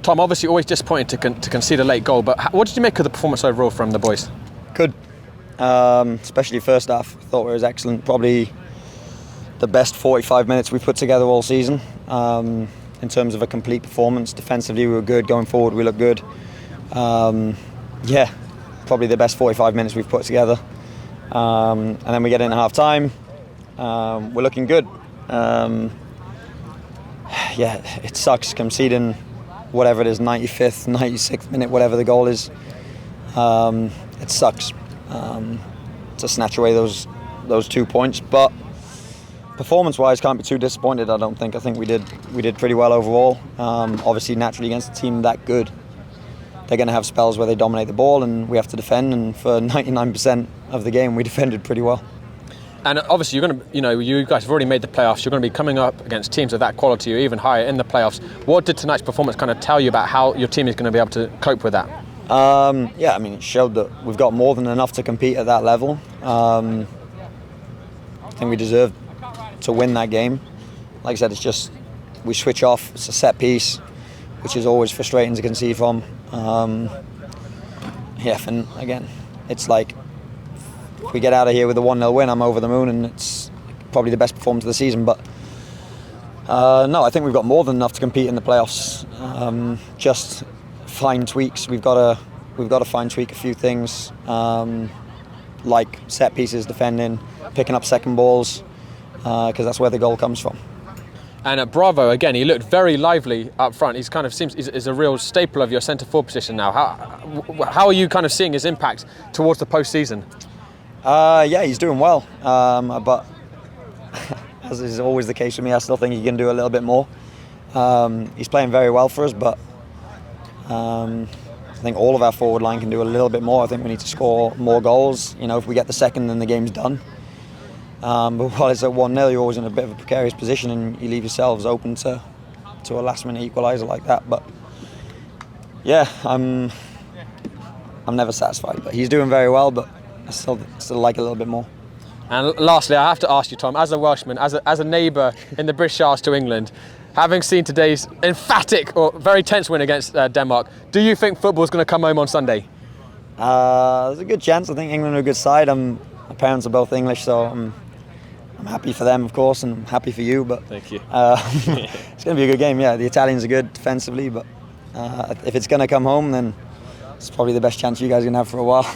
Tom, obviously always disappointed to concede a late goal, but what did you make of the performance overall from the boys? Good. Especially first half. Thought it was excellent. Probably the best 45 minutes we've put together all season. In terms of a complete performance. Defensively we were good. Going forward we looked good. Yeah, probably the best 45 minutes we've put together. And then we get into half time. We're looking good. Yeah, it sucks conceding whatever it is, 95th, 96th minute, whatever the goal is. It sucks to snatch away those 2 points, but performance-wise, can't be too disappointed. I don't think. I think we did pretty well overall. Obviously, naturally against a team that good, they're going to have spells where they dominate the ball, and we have to defend. And for 99% of the game, we defended pretty well. And obviously, you guys have already made the playoffs. You're going to be coming up against teams of that quality or even higher in the playoffs. What did tonight's performance kind of tell you about how your team is going to be able to cope with that? Yeah, I mean, it showed that we've got more than enough to compete at that level. I think we deserve to win that game. Like I said, it's just we switch off. It's a set piece, which is always frustrating to concede from. Yeah, and again, it's like if we get out of here with a 1-0 win, I'm over the moon, and it's probably the best performance of the season. But no, I think we've got more than enough to compete in the playoffs. Just fine tweaks. We've got to fine tweak a few things, like set pieces, defending, picking up second balls, because that's where the goal comes from. And Bravo, again, he looked very lively up front. He's kind of seems is a real staple of your centre forward position now. How are you kind of seeing his impact towards the postseason? Yeah, he's doing well, but as is always the case with me, I still think he can do a little bit more. He's playing very well for us, but I think all of our forward line can do a little bit more. I think we need to score more goals. If we get the second, then the game's done. But while it's at 1-0, you're always in a bit of a precarious position, and you leave yourselves open to a last-minute equalizer like that. But yeah, I'm never satisfied. But he's doing very well, but I still like a little bit more. And lastly, I have to ask you, Tom, as a Welshman, as a neighbour in the British Isles to England, having seen today's emphatic or very tense win against Denmark, do you think football's going to come home on Sunday? There's a good chance. I think England are a good side. My parents are both English, so I'm happy for them, of course, and I'm happy for you. But thank you. It's going to be a good game. Yeah, the Italians are good defensively, but if it's going to come home, then it's probably the best chance you guys are going to have for a while.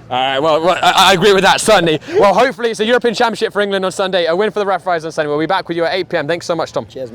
All right, well, I agree with that, certainly. Well, hopefully it's a European Championship for England on Sunday, a win for the Rough Riders on Sunday. We'll be back with you at 8 p.m. Thanks so much, Tom. Cheers, mate.